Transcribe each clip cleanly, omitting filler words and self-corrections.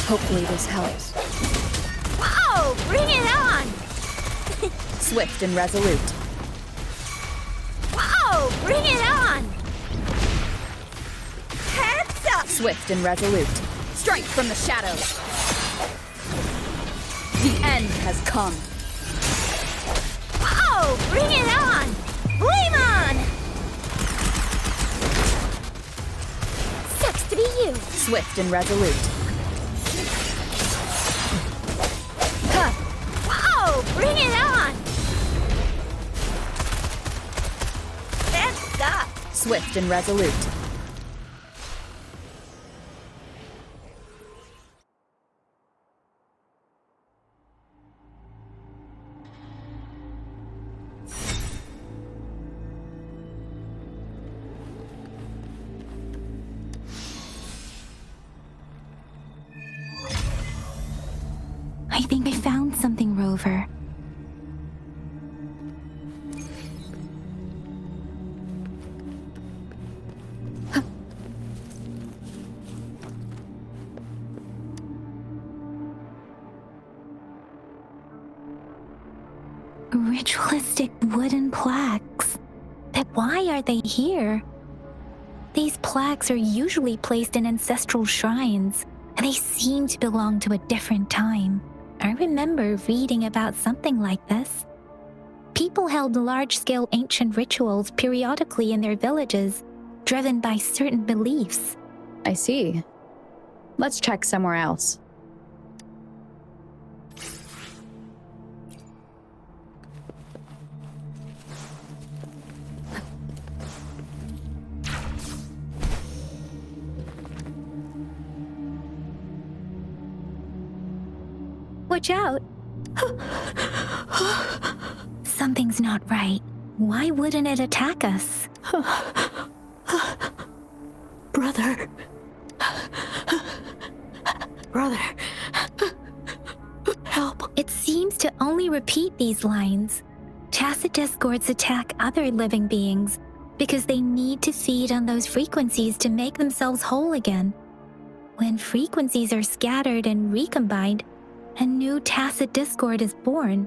Hopefully this helps. Whoa! Bring it on! Swift and resolute. Whoa! Bring it on! Heads up! Swift and resolute. Strike from the shadows. The end has come. Whoa! Bring it on! Flame on! Sucks to be you. Swift and resolute. Huh. Whoa! Bring it on! Heads up! Swift and resolute. I think I found something, Rover. Ritualistic wooden plaques. But why are they here? These plaques are usually placed in ancestral shrines, and they seem to belong to a different time. I remember reading about something like this. People held large-scale ancient rituals periodically in their villages, driven by certain beliefs. I see. Let's check somewhere else. Watch out! Something's not right. Why wouldn't it attack us? Brother. Brother. Help. It seems to only repeat these lines. Tacit discords attack other living beings because they need to feed on those frequencies to make themselves whole again. When frequencies are scattered and recombined, a new tacit discord is born.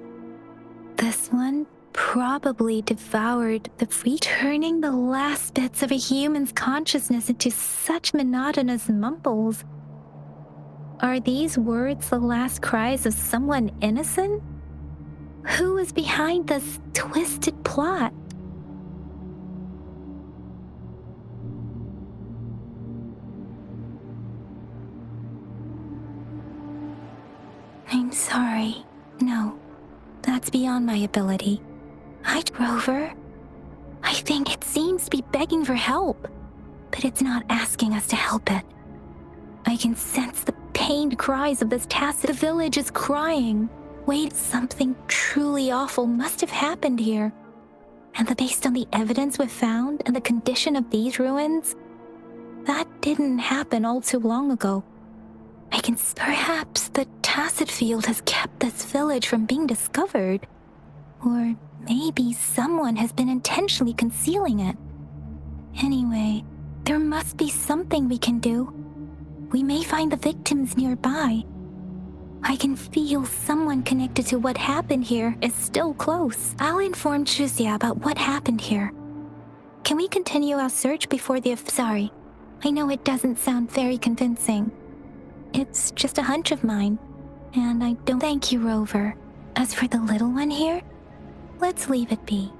This one probably devoured the free, turning the last bits of a human's consciousness into such monotonous mumbles. Are these words the last cries of someone innocent? Who is behind this twisted plot? I'm sorry. No, that's beyond my ability. Rover, I think it seems to be begging for help, but it's not asking us to help it. I can sense the pained cries of this tacit. The village is crying. Wait, something truly awful must have happened here. And based on the evidence we've found and the condition of these ruins, that didn't happen all too long ago. Perhaps the tacit field has kept this village from being discovered. Or maybe someone has been intentionally concealing it. Anyway, there must be something we can do. We may find the victims nearby. I can feel someone connected to what happened here is still close. I'll inform Chuzia about what happened here. Can we continue our search before Sorry, I know it doesn't sound very convincing. It's just a hunch of mine, and I don't thank you, Rover. As for the little one here, let's leave it be.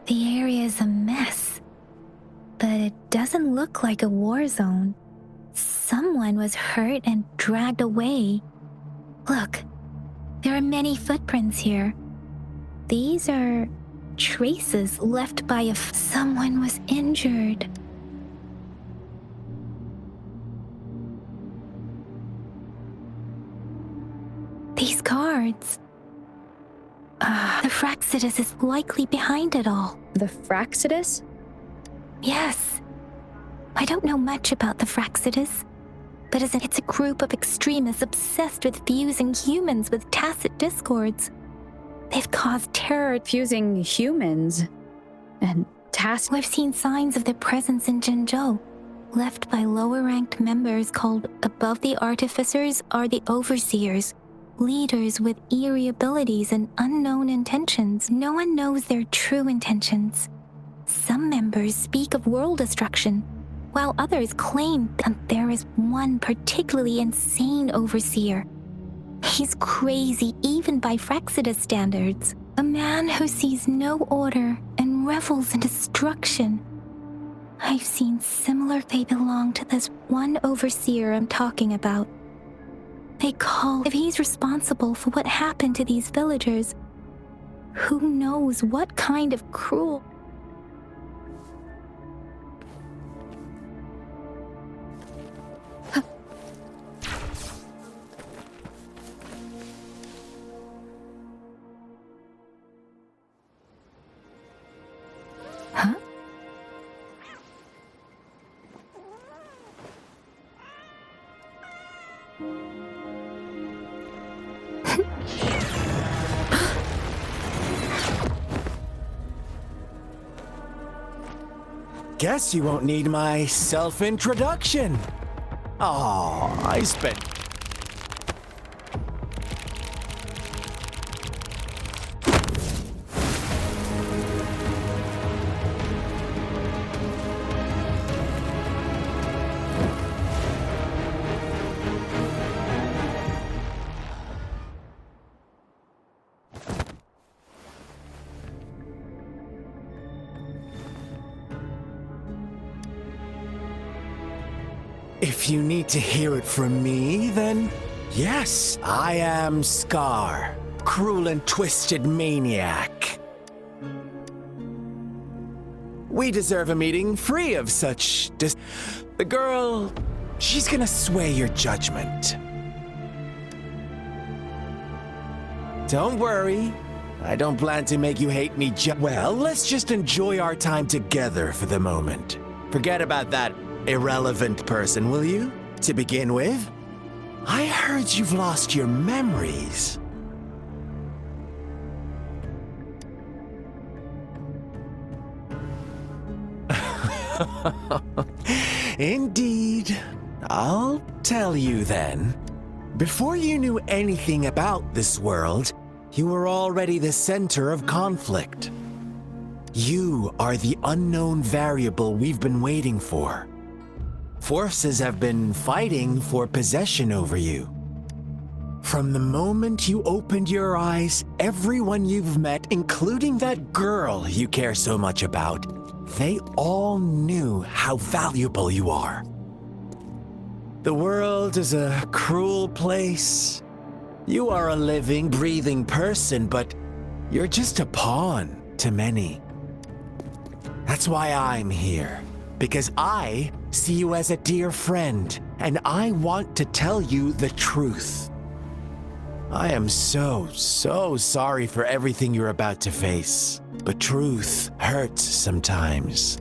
The area is a mess, but it doesn't look like a war zone. Someone was hurt and dragged away. Look, there are many footprints here. These are traces left by someone was injured. These cards. The Fraxidus is likely behind it all. The Fraxidus? Yes. I don't know much about the Fraxidus, but it's a group of extremists obsessed with fusing humans with tacit discords. They've caused terror. Fusing humans and task. We've seen signs of their presence in Jinzhou, left by lower-ranked members called above the artificers are the overseers, leaders with eerie abilities and unknown intentions. No one knows their true intentions. Some members speak of world destruction, while others claim that there is one particularly insane overseer. He's crazy even by Frexidus standards. A man who sees no order and revels in destruction. I've seen similar. They belong to this one overseer I'm talking about. They call if he's responsible for what happened to these villagers. Who knows what kind of cruel... Huh? Guess you won't need my self-introduction. Oh, I spent... If you need to hear it from me, then yes, I am Scar, cruel and twisted maniac. We deserve a meeting free of such The girl, she's gonna sway your judgment. Don't worry, I don't plan to make you hate me well, let's just enjoy our time together for the moment. Forget about that irrelevant person, will you? To begin with, I heard you've lost your memories. Indeed. I'll tell you then. Before you knew anything about this world, you were already the center of conflict. You are the unknown variable we've been waiting for. Forces have been fighting for possession over you. From the moment you opened your eyes, everyone you've met, including that girl you care so much about, they all knew how valuable you are. The world is a cruel place. You are a living, breathing person, but you're just a pawn to many. That's why I'm here. Because I see you as a dear friend, and I want to tell you the truth. I am so sorry for everything you're about to face, but truth hurts sometimes.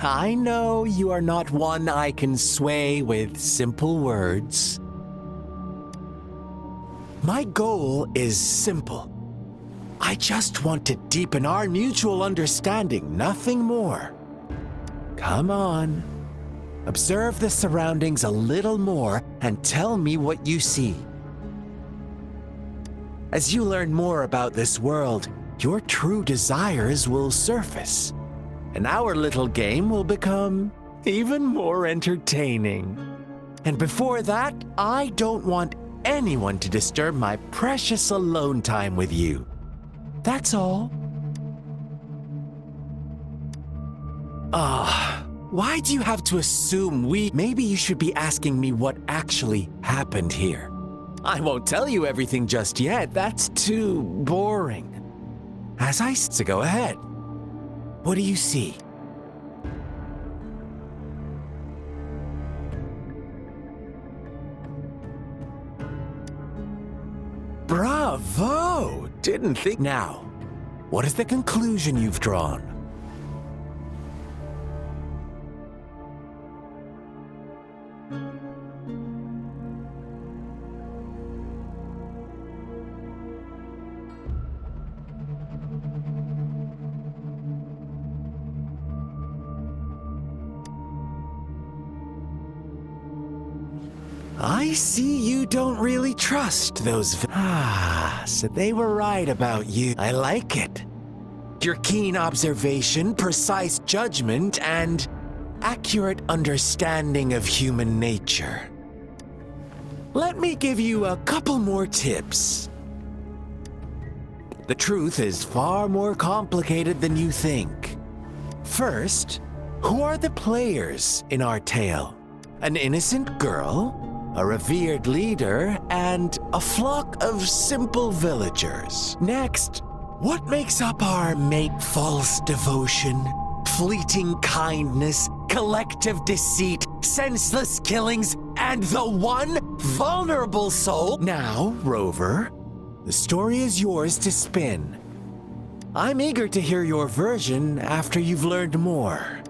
I know you are not one I can sway with simple words. My goal is simple. I just want to deepen our mutual understanding, nothing more. Come on. Observe the surroundings a little more and tell me what you see. As you learn more about this world, your true desires will surface, and our little game will become even more entertaining. And before that, I don't want anyone to disturb my precious alone time with you. That's all. Why do you have to assume Maybe you should be asking me what actually happened here. I won't tell you everything just yet, that's too boring. So go ahead. What do you see? Bravo! Didn't think. Now, What is the conclusion you've drawn? I see you don't really trust those so they were right about you. I like it. Your keen observation, precise judgment, and accurate understanding of human nature. Let me give you a couple more tips. The truth is far more complicated than you think. First, who are the players in our tale? An innocent girl, a revered leader, and a flock of simple villagers. Next, what makes up our mate false devotion, fleeting kindness, collective deceit, senseless killings, and the one vulnerable soul? Now, Rover, the story is yours to spin. I'm eager to hear your version after you've learned more.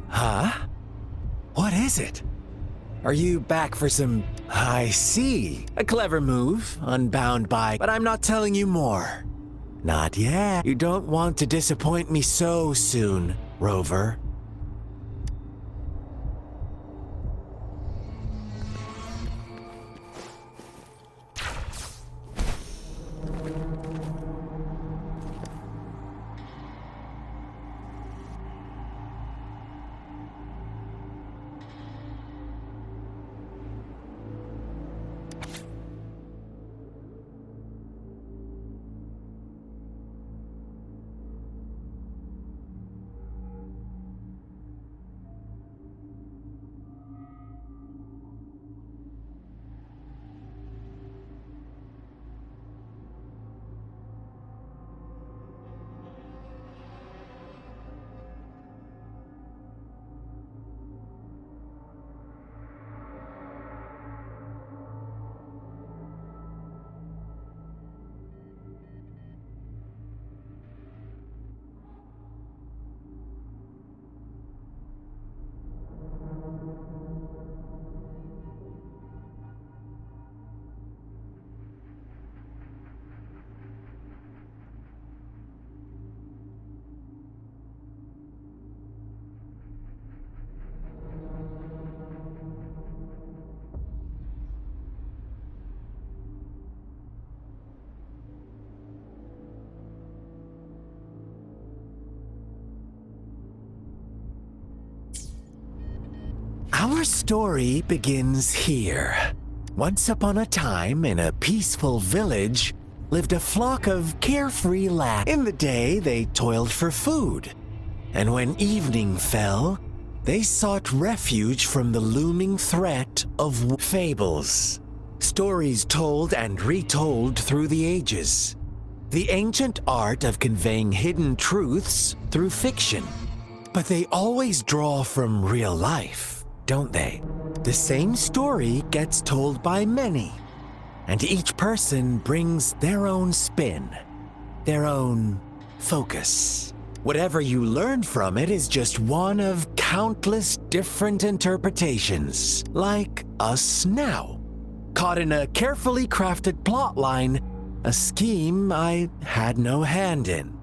Huh? What is it? Are you back for some... I see. A clever move, unbound by... But I'm not telling you more. Not yet. You don't want to disappoint me so soon, Rover. Our story begins here. Once upon a time, in a peaceful village, lived a flock of carefree lads. In the day, they toiled for food. And when evening fell, they sought refuge from the looming threat of fables. Stories told and retold through the ages. The ancient art of conveying hidden truths through fiction. But they always draw from real life, don't they? The same story gets told by many, and each person brings their own spin, their own focus. Whatever you learn from it is just one of countless different interpretations, like us now, caught in a carefully crafted plotline, a scheme I had no hand in.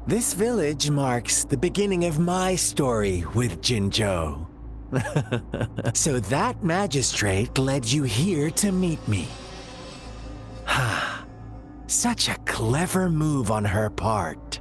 This village marks the beginning of my story with Jinzhou. So that magistrate led you here to meet me. Such a clever move on her part.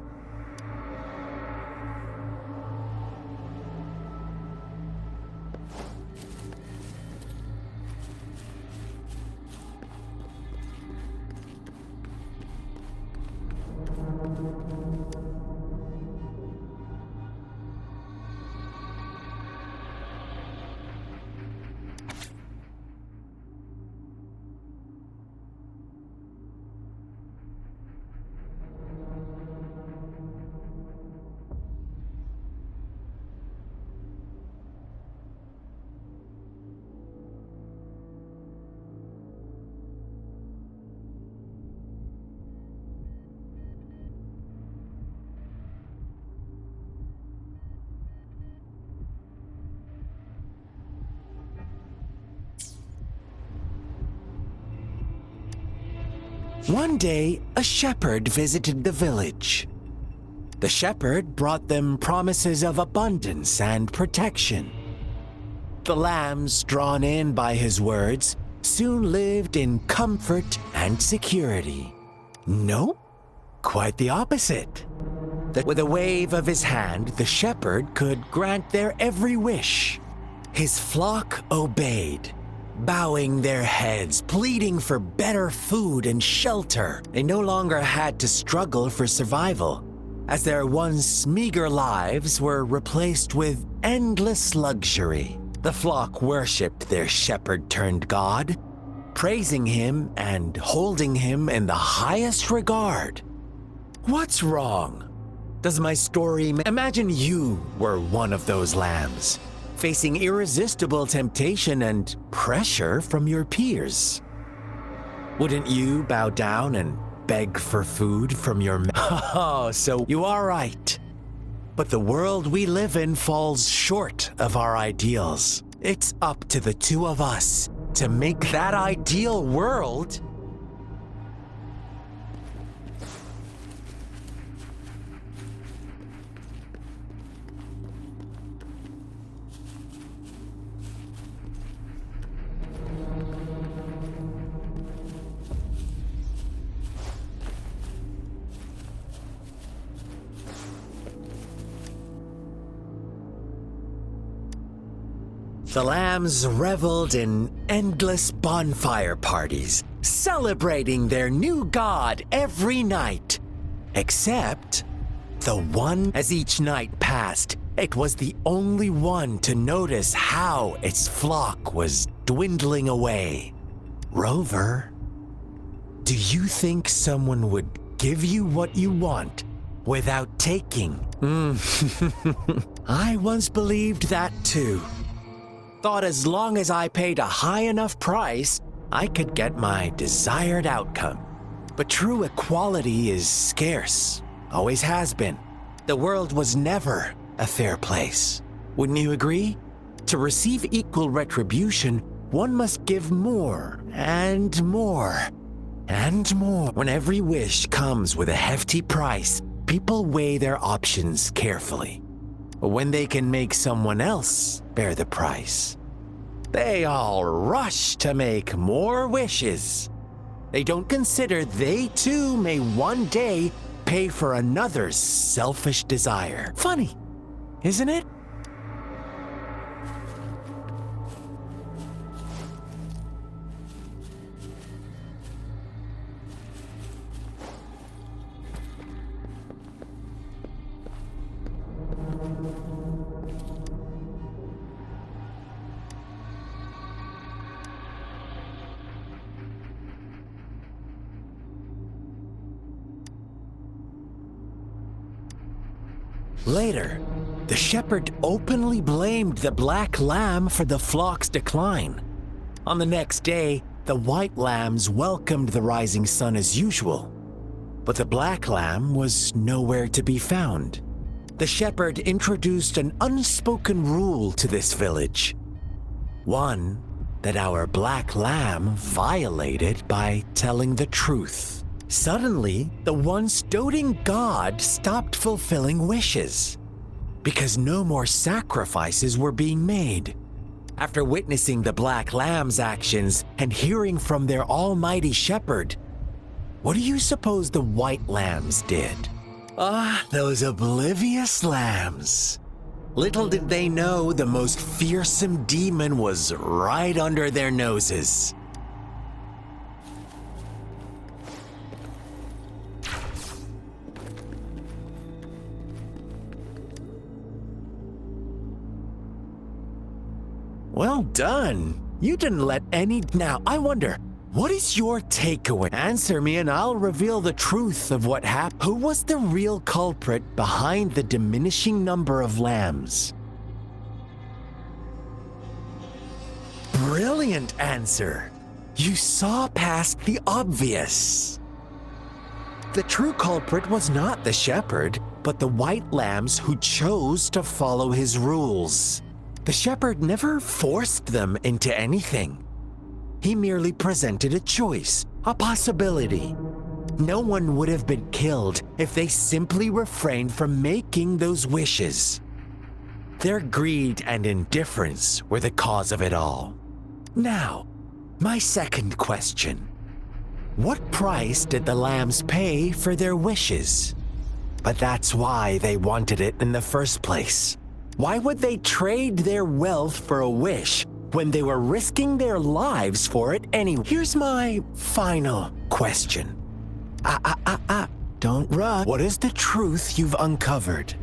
One day, a shepherd visited the village. The shepherd brought them promises of abundance and protection. The lambs, drawn in by his words, soon lived in comfort and security. Nope, quite the opposite. With a wave of his hand, the shepherd could grant their every wish. His flock obeyed, bowing their heads, pleading for better food and shelter. They no longer had to struggle for survival, as their once meager lives were replaced with endless luxury. The flock worshipped their shepherd-turned-god, praising him and holding him in the highest regard. What's wrong? Does my story imagine you were one of those lambs, facing irresistible temptation and pressure from your peers? Wouldn't you bow down and beg for food from your Oh, so you are right. But the world we live in falls short of our ideals. It's up to the two of us to make that ideal world. The lambs reveled in endless bonfire parties, celebrating their new god every night. Except the one. As each night passed, it was the only one to notice how its flock was dwindling away. Rover, do you think someone would give you what you want without taking? I once believed that too. Thought as long as I paid a high enough price, I could get my desired outcome. But true equality is scarce, always has been. The world was never a fair place. Wouldn't you agree? To receive equal retribution, one must give more and more and more. When every wish comes with a hefty price, people weigh their options carefully. When they can make someone else bear the price, they all rush to make more wishes. They don't consider they too may one day pay for another's selfish desire. Funny, isn't it? Later, the shepherd openly blamed the black lamb for the flock's decline. On the next day, the white lambs welcomed the rising sun as usual, but the black lamb was nowhere to be found. The shepherd introduced an unspoken rule to this village, one that our black lamb violated by telling the truth. Suddenly, the once doting god stopped fulfilling wishes because no more sacrifices were being made. After witnessing the black lamb's actions and hearing from their almighty shepherd, what do you suppose the white lambs did? Those oblivious lambs. Little did they know the most fearsome demon was right under their noses. Well done. You didn't let any... Now, I wonder, what is your takeaway? Answer me and I'll reveal the truth of what happened. Who was the real culprit behind the diminishing number of lambs? Brilliant answer. You saw past the obvious. The true culprit was not the shepherd, but the white lambs who chose to follow his rules. The shepherd never forced them into anything. He merely presented a choice, a possibility. no one would have been killed if they simply refrained from making those wishes. Their greed and indifference were the cause of it all. Now, my second question. What price did the lambs pay for their wishes? But that's why they wanted it in the first place. Why would they trade their wealth for a wish when they were risking their lives for it anyway? Here's my final question. Don't rush. What is the truth you've uncovered?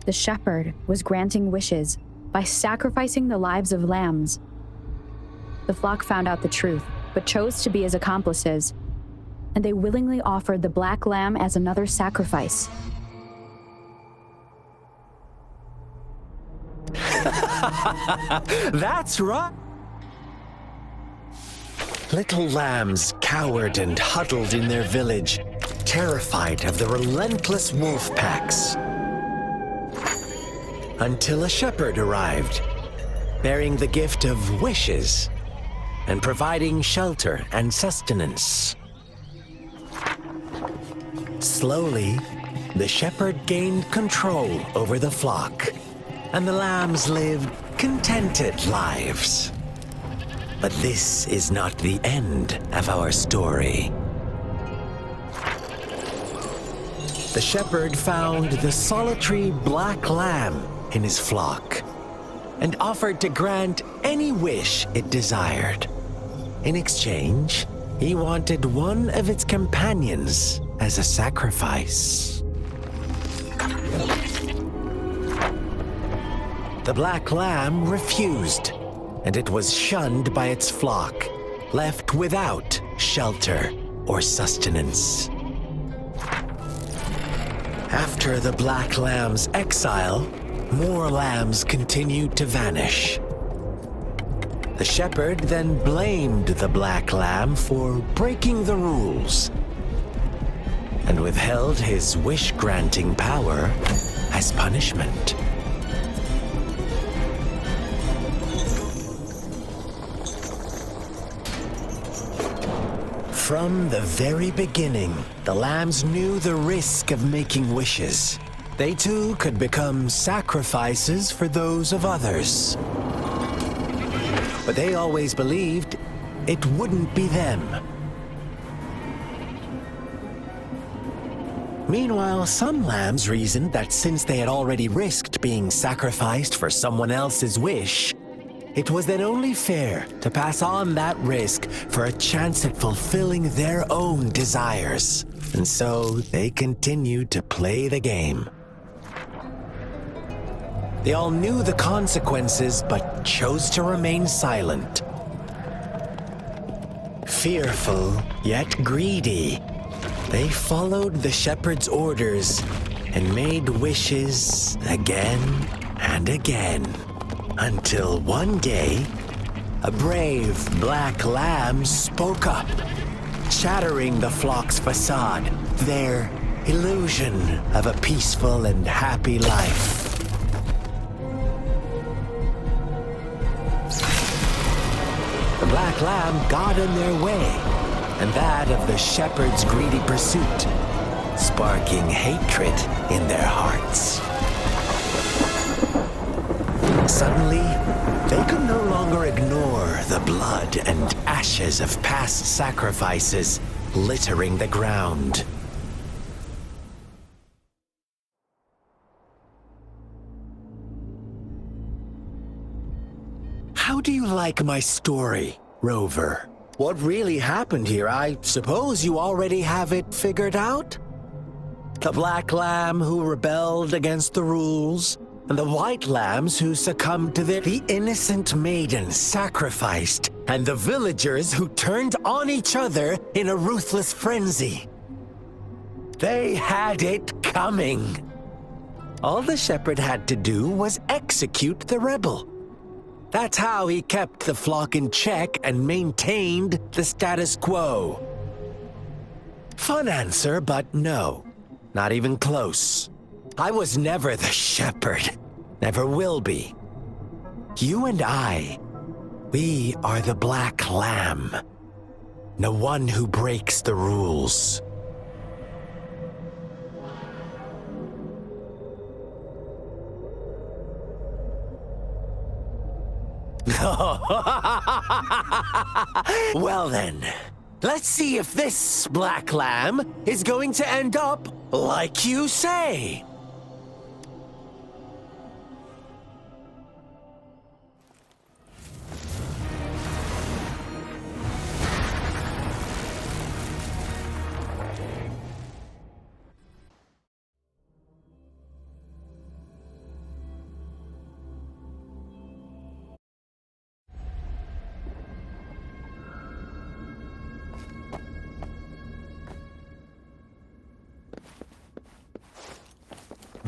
The shepherd was granting wishes by sacrificing the lives of lambs. The flock found out the truth, but chose to be his accomplices, and they willingly offered the black lamb as another sacrifice. That's right. Little lambs cowered and huddled in their village, terrified of the relentless wolf packs. Until a shepherd arrived, bearing the gift of wishes and providing shelter and sustenance. Slowly, the shepherd gained control over the flock, and the lambs lived contented lives. But this is not the end of our story. The shepherd found the solitary black lamb in his flock and offered to grant any wish it desired. In exchange, he wanted one of its companions as a sacrifice. The black lamb refused, and it was shunned by its flock, left without shelter or sustenance. After the black lamb's exile, more lambs continued to vanish. The shepherd then blamed the black lamb for breaking the rules and withheld his wish-granting power as punishment. From the very beginning, the lambs knew the risk of making wishes. They too could become sacrifices for those of others. But they always believed it wouldn't be them. Meanwhile, some lambs reasoned that since they had already risked being sacrificed for someone else's wish, it was then only fair to pass on that risk for a chance at fulfilling their own desires. And so they continued to play the game. They all knew the consequences, but chose to remain silent. Fearful, yet greedy, they followed the shepherd's orders and made wishes again and again. Until one day, a brave black lamb spoke up, shattering the flock's facade, their illusion of a peaceful and happy life. The black lamb got in their way, and that of the shepherd's greedy pursuit, sparking hatred in their hearts. Suddenly, they could no longer ignore the blood and ashes of past sacrifices littering the ground. How do you like my story, Rover? What really happened here? I suppose you already have it figured out? The black lamb who rebelled against the rules, and the white lambs who succumbed to the innocent maiden sacrificed, and the villagers who turned on each other in a ruthless frenzy. They had it coming. All the shepherd had to do was execute the rebel. That's how he kept the flock in check and maintained the status quo. Fun answer, but no, not even close. I was never the shepherd, never will be. You and I, we are the Black Lamb. The one who breaks the rules. Well then, let's see if this Black Lamb is going to end up like you say.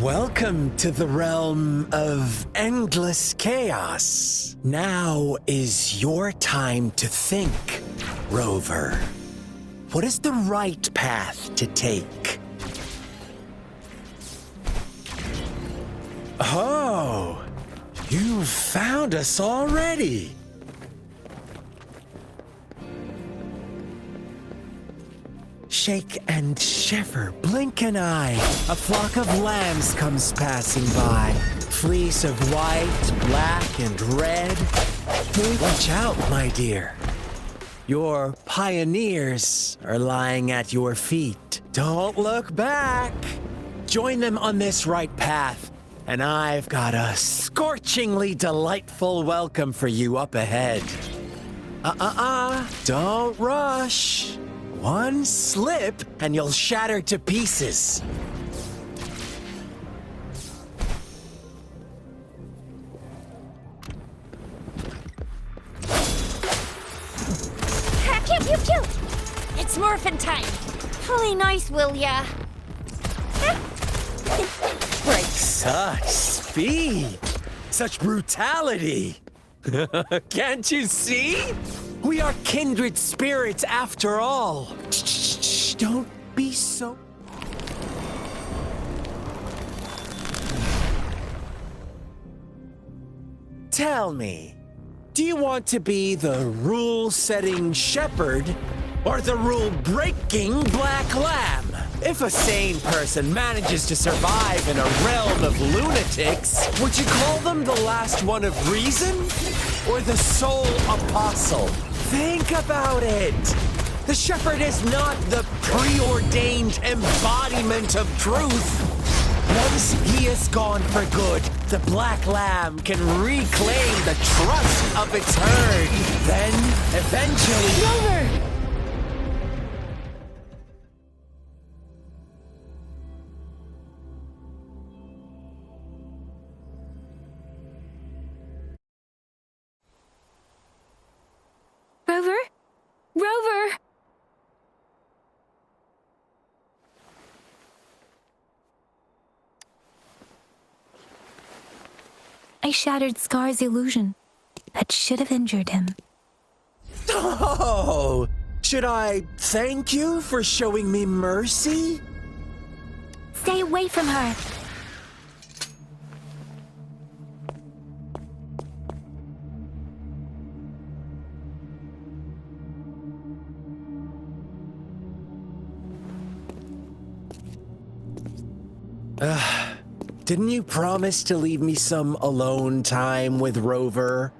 Welcome to the realm of endless chaos. Now is your time to think, Rover. What is the right path to take? Oh, you found us already. Shake and shiver, blink an eye. A flock of lambs comes passing by. Fleece of white, black, and red. Watch out, my dear. Your pioneers are lying at your feet. Don't look back. Join them on this right path, and I've got a scorchingly delightful welcome for you up ahead. Don't rush. One slip, and you'll shatter to pieces. Pew, pew, pew. It's morphin' time. Play nice, will ya? Such speed! Such brutality! Can't you see? We are kindred spirits after all. Shh, don't be so... Tell me, do you want to be the rule-setting shepherd or the rule-breaking black lamb? If a sane person manages to survive in a realm of lunatics, would you call them the last one of reason or the sole apostle? Think about it. The shepherd is not the preordained embodiment of truth. Once he is gone for good, the black lamb can reclaim the trust of its herd. Then, eventually... Rover! Rover? Rover! I shattered Scar's illusion. That should have injured him. Oh! Should I thank you for showing me mercy? Stay away from her! Didn't you promise to leave me some alone time with Rover?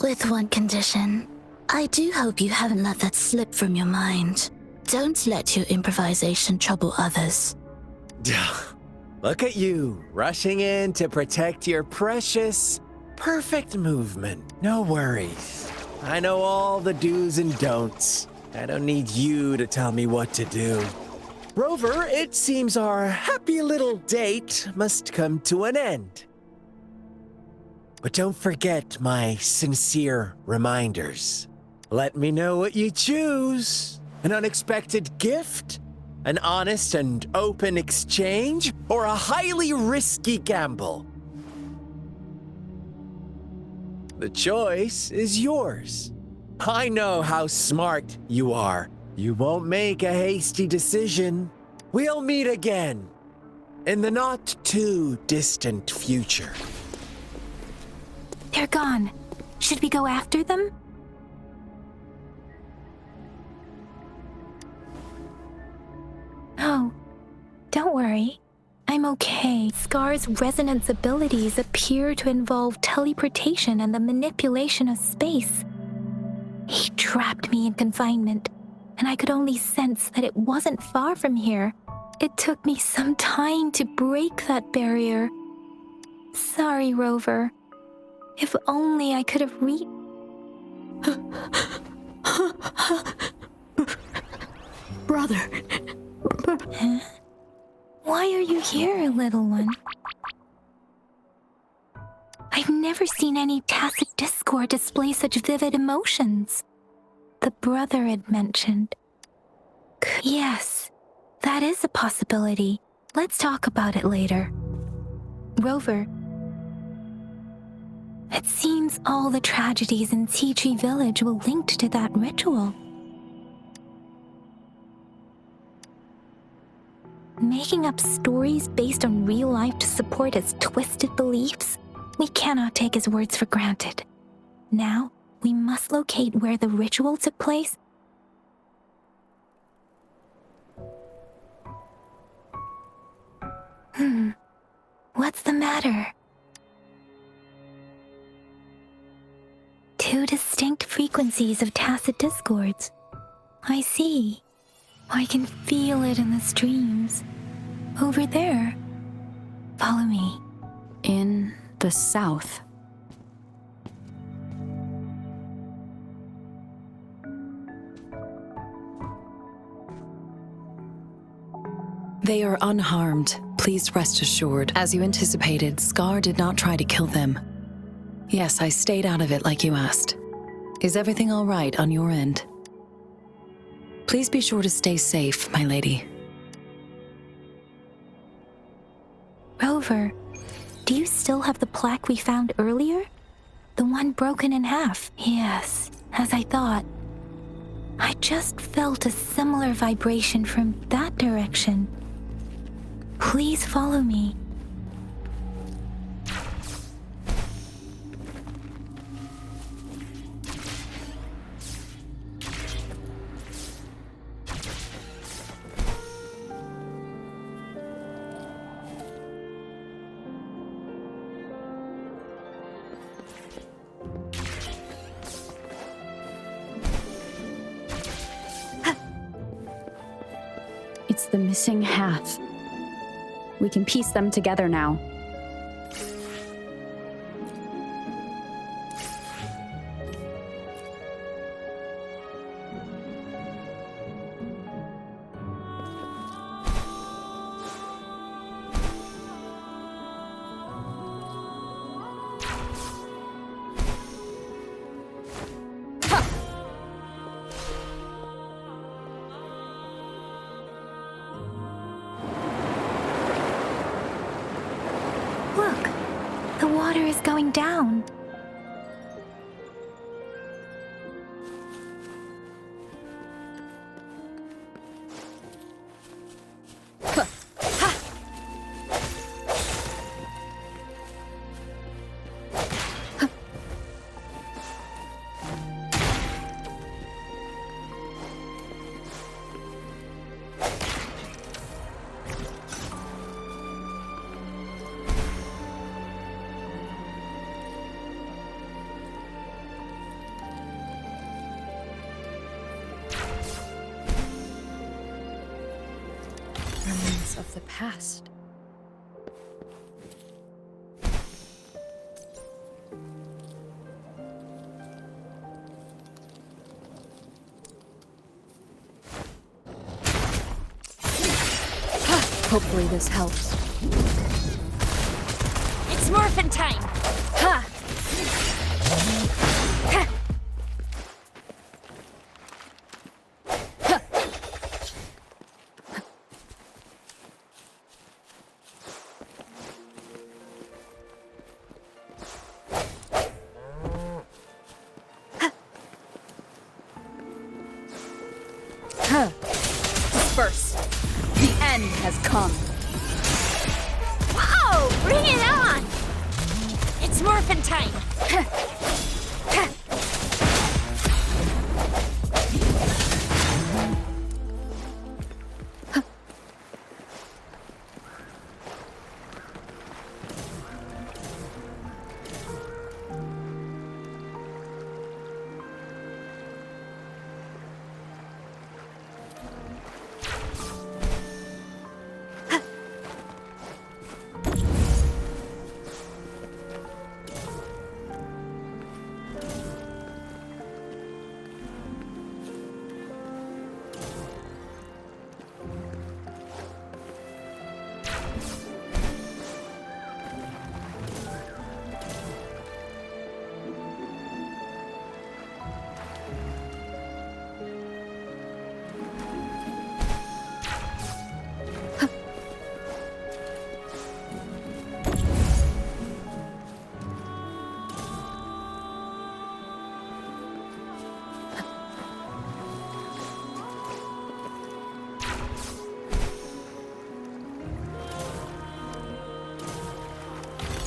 With one condition. I do hope you haven't let that slip from your mind. Don't let your improvisation trouble others. Look at you, rushing in to protect your precious, perfect movement. No worries. I know all the do's and don'ts. I don't need you to tell me what to do. Rover, it seems our happy little date must come to an end. But don't forget my sincere reminders. Let me know what you choose. An unexpected gift? An honest and open exchange? Or a highly risky gamble? The choice is yours. I know how smart you are. You won't make a hasty decision. We'll meet again in the not too distant future. They're gone. Should we go after them? Oh, don't worry. I'm okay. Scar's resonance abilities appear to involve teleportation and the manipulation of space. He trapped me in confinement, and I could only sense that it wasn't far from here. It took me some time to break that barrier. Sorry, Rover. If only I could have Brother. Huh? Why are you here, little one? I've never seen any tacit discord display such vivid emotions. The brother had mentioned. Yes, that is a possibility. Let's talk about it later. Rover, it seems all the tragedies in Tea Tree Village were linked to that ritual. Making up stories based on real life to support his twisted beliefs? We cannot take his words for granted. Now, we must locate where the ritual took place. What's the matter? Two distinct frequencies of tacit discords. I see. I can feel it in the streams. Over there. Follow me. In the south. They are unharmed. Please rest assured. As you anticipated, Scar did not try to kill them. Yes, I stayed out of it like you asked. Is everything all right on your end? Please be sure to stay safe, my lady. Rover, do you still have the plaque we found earlier? The one broken in half? Yes, as I thought. I just felt a similar vibration from that direction. Please follow me. It's the missing half. We can piece them together now. Look, the water is going down. Remnants of the past. Hopefully this helps. It's morphin' time! Ha! Ha! Disperse. The end has come. Whoa! Bring it on! It's It's morphin' time!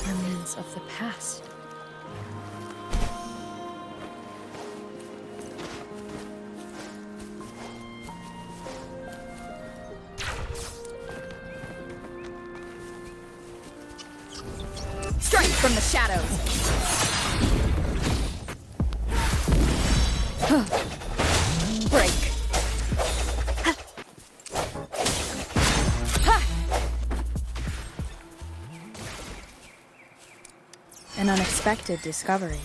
Remnants of the past. Strike from the shadows. Break. An unexpected discovery.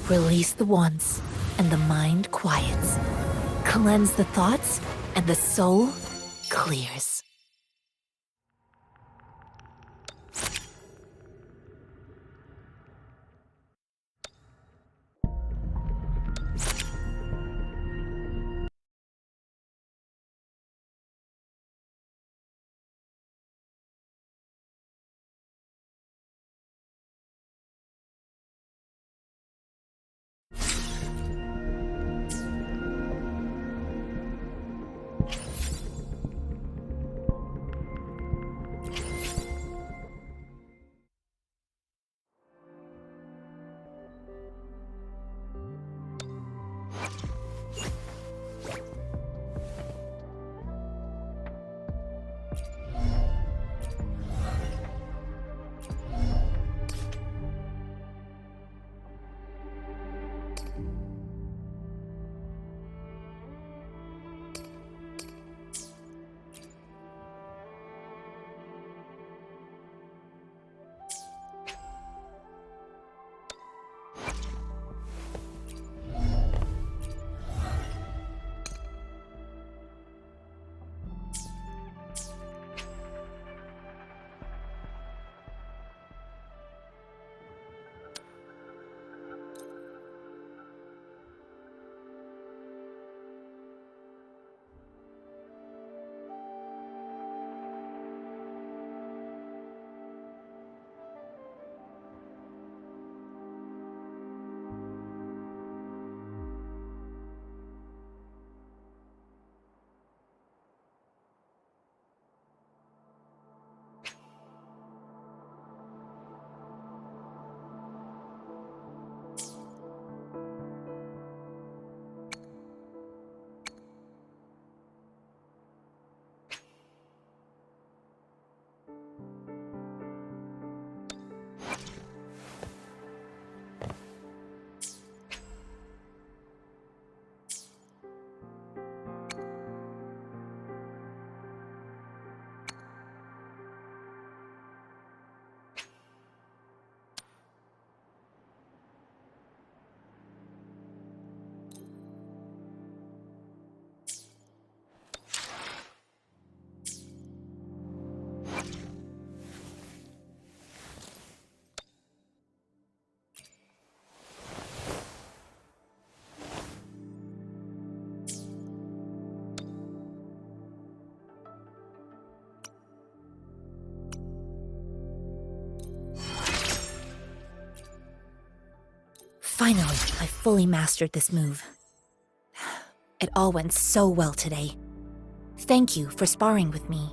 Release the wands, and the mind quiets. Cleanse the thoughts, and the soul clears. Finally, I fully mastered this move. It all went so well today. Thank you for sparring with me.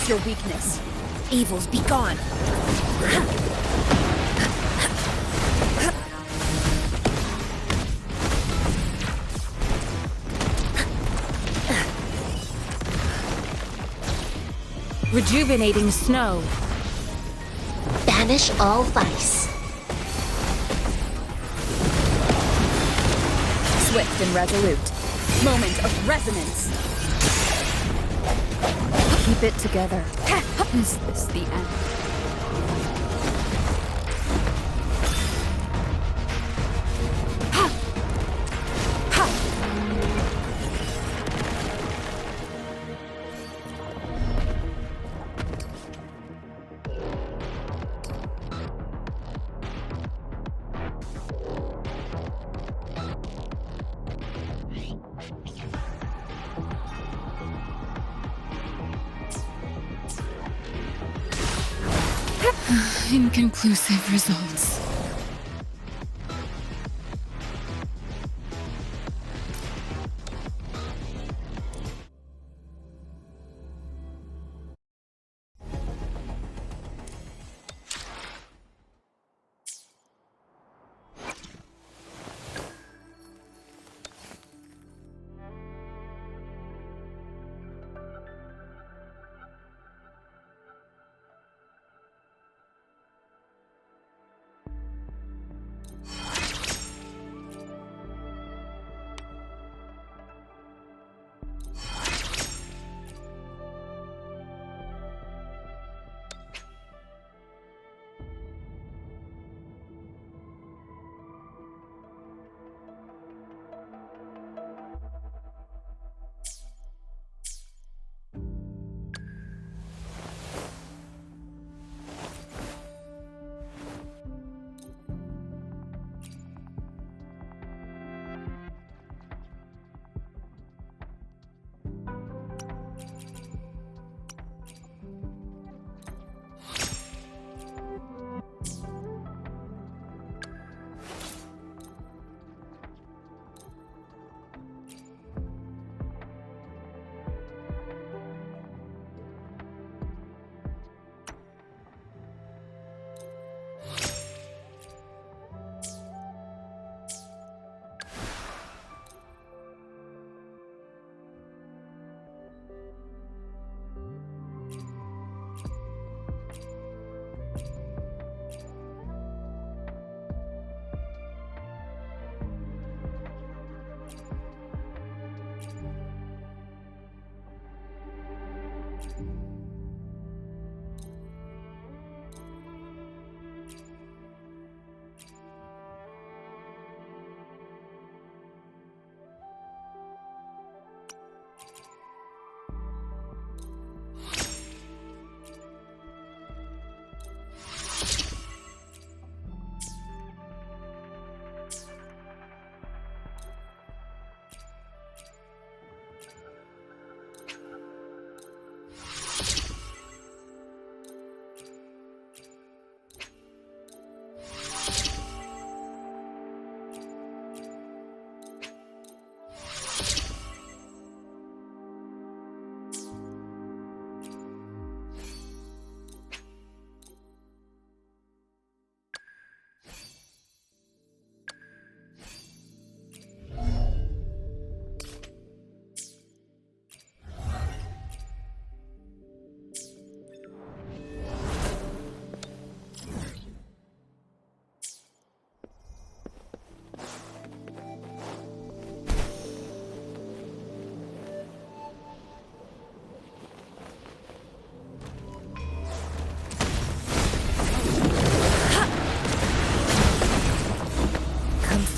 Your weakness. Evils be gone. Rejuvenating snow. Banish all vice. Swift and resolute. Moment of resonance. Keep it together. Is this the end? Inconclusive results.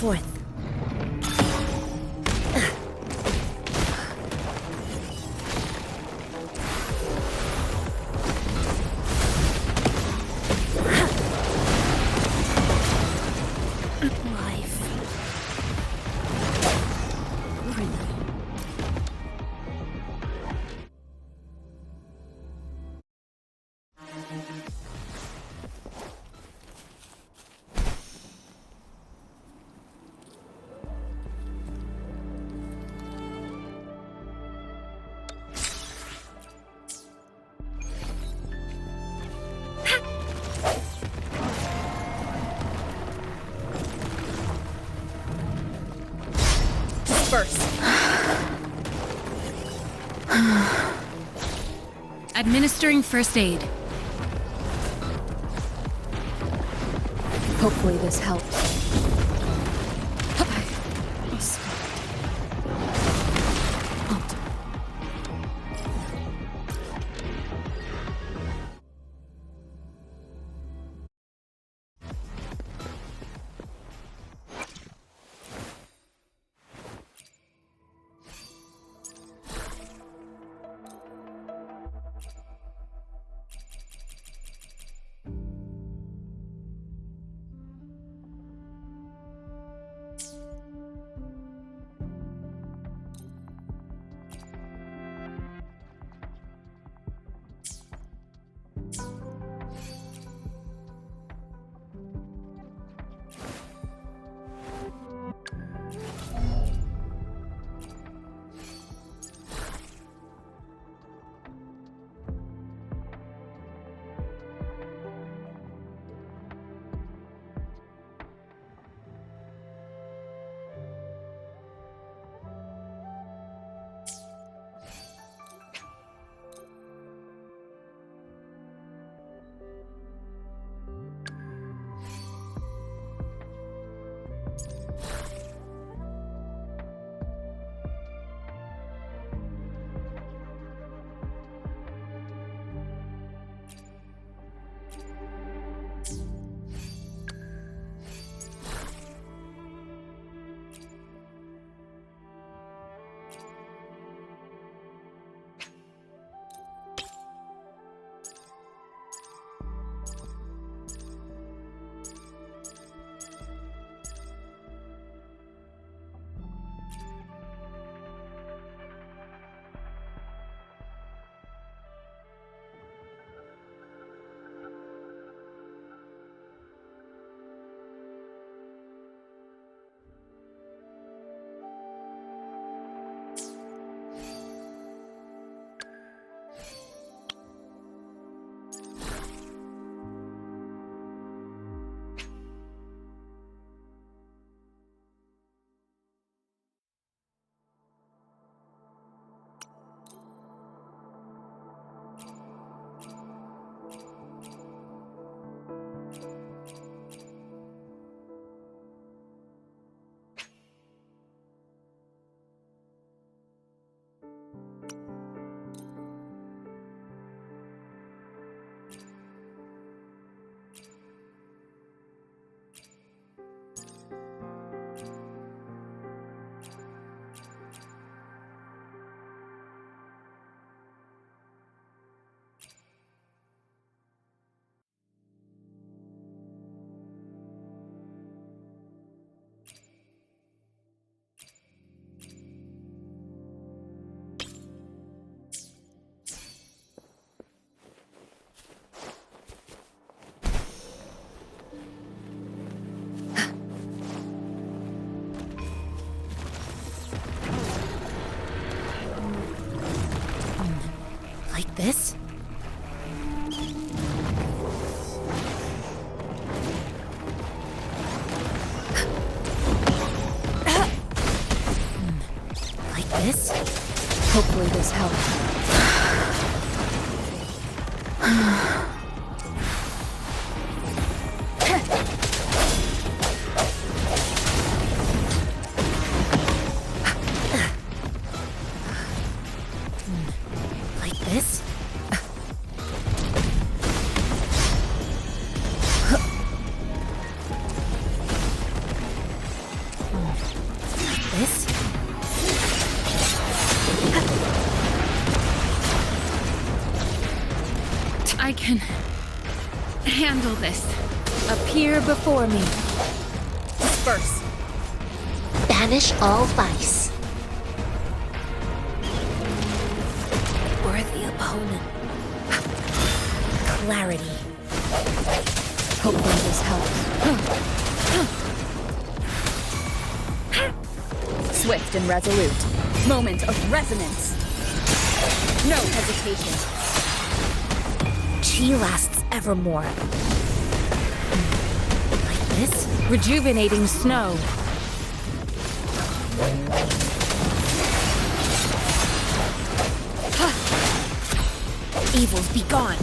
Forth. Administering first aid. Hopefully this helps. Like this? Like this? Hopefully this helps. Like this? Like this? I can handle this. Appear before me. Disperse. Banish all vice. Worthy opponent. Clarity. Hopefully this helps. Swift and resolute. Moment of resonance. No hesitation. Chi lasts evermore. Like this? Rejuvenating snow. Evils be gone.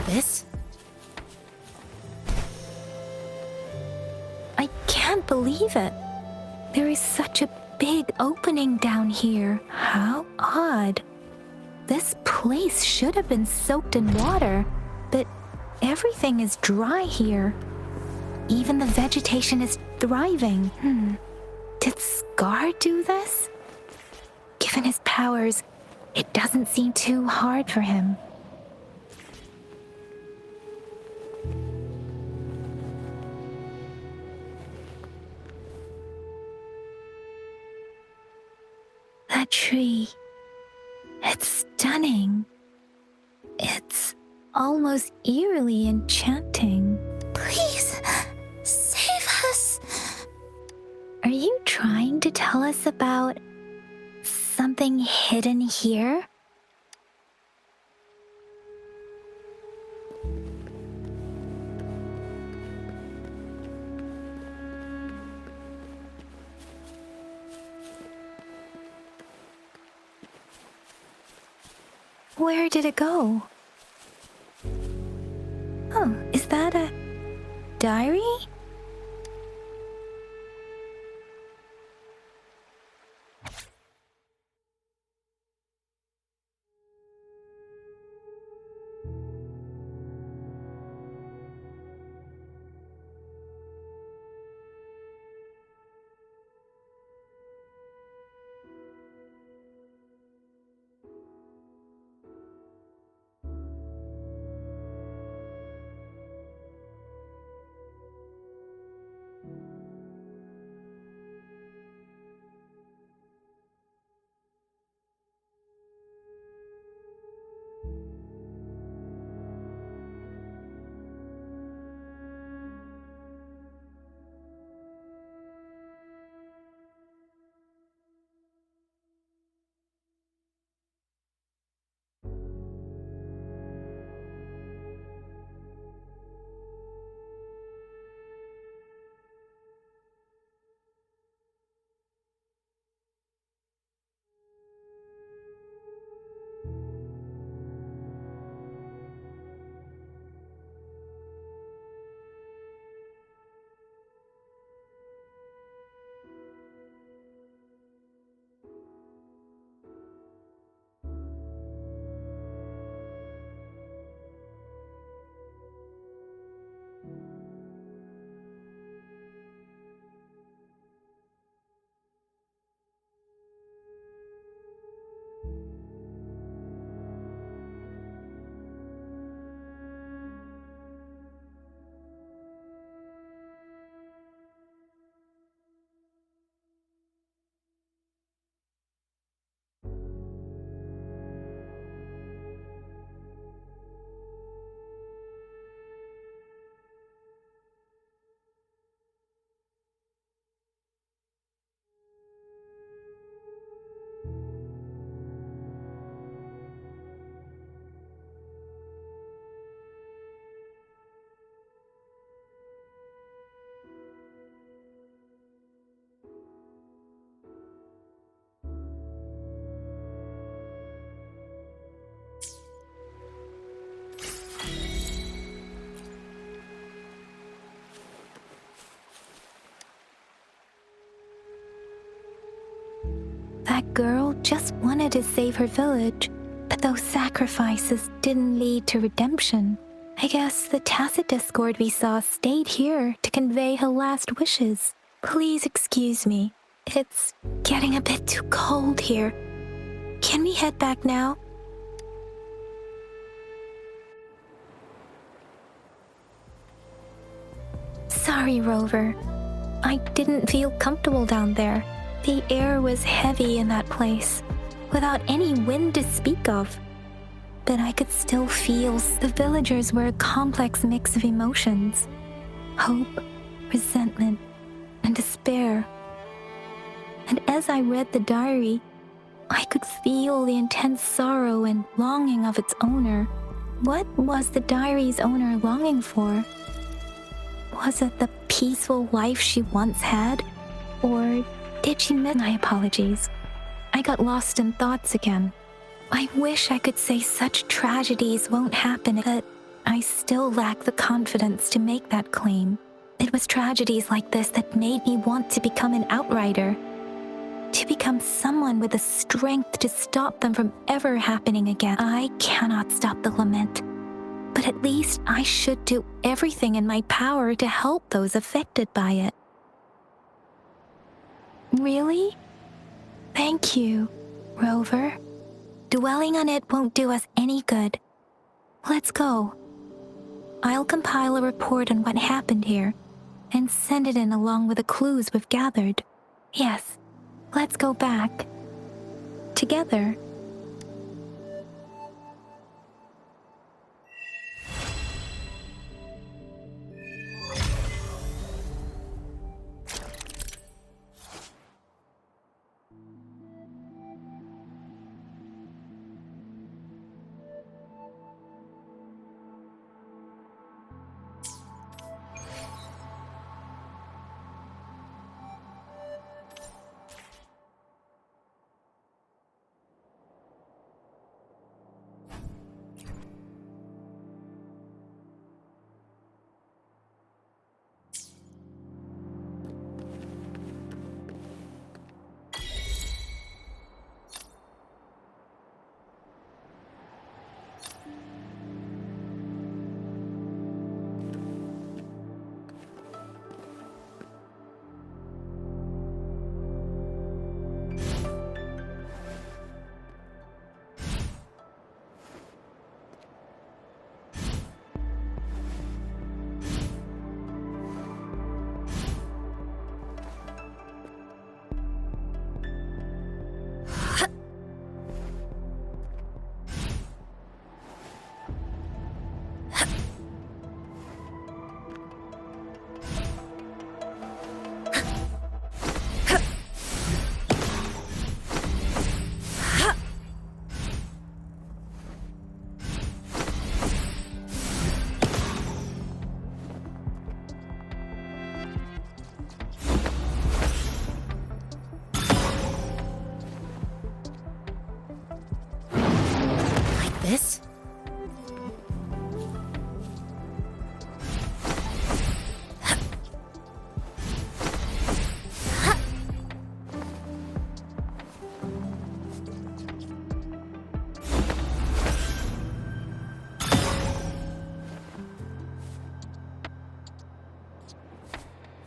This? I can't believe it. There is such a big opening down here. How odd. This place should have been soaked in water, but everything is dry here. Even the vegetation is thriving. Did Scar do this? Given his powers, it doesn't seem too hard for him. That tree. It's stunning. It's almost eerily enchanting. Please, save us. Are you trying to tell us about something hidden here? Where did it go? Oh, is that a diary? girl just wanted to save her village, but those sacrifices didn't lead to redemption. I guess the tacit discord we saw stayed here to convey her last wishes. Please excuse me. It's getting a bit too cold here. Can we head back now? Sorry, Rover. I didn't feel comfortable down there. The air was heavy in that place, without any wind to speak of. But I could still feel the villagers were a complex mix of emotions. Hope, resentment, and despair. And as I read the diary, I could feel the intense sorrow and longing of its owner. What was the diary's owner longing for? Was it the peaceful life she once had? Or did she miss my apologies? I got lost in thoughts again. I wish I could say such tragedies won't happen, but I still lack the confidence to make that claim. It was tragedies like this that made me want to become an outrider. To become someone with the strength to stop them from ever happening again. I cannot stop the lament, but at least I should do everything in my power to help those affected by it. Really? Thank you, Rover. Dwelling on it won't do us any good. Let's go. I'll compile a report on what happened here and send it in along with the clues we've gathered. Yes, let's go back. Together.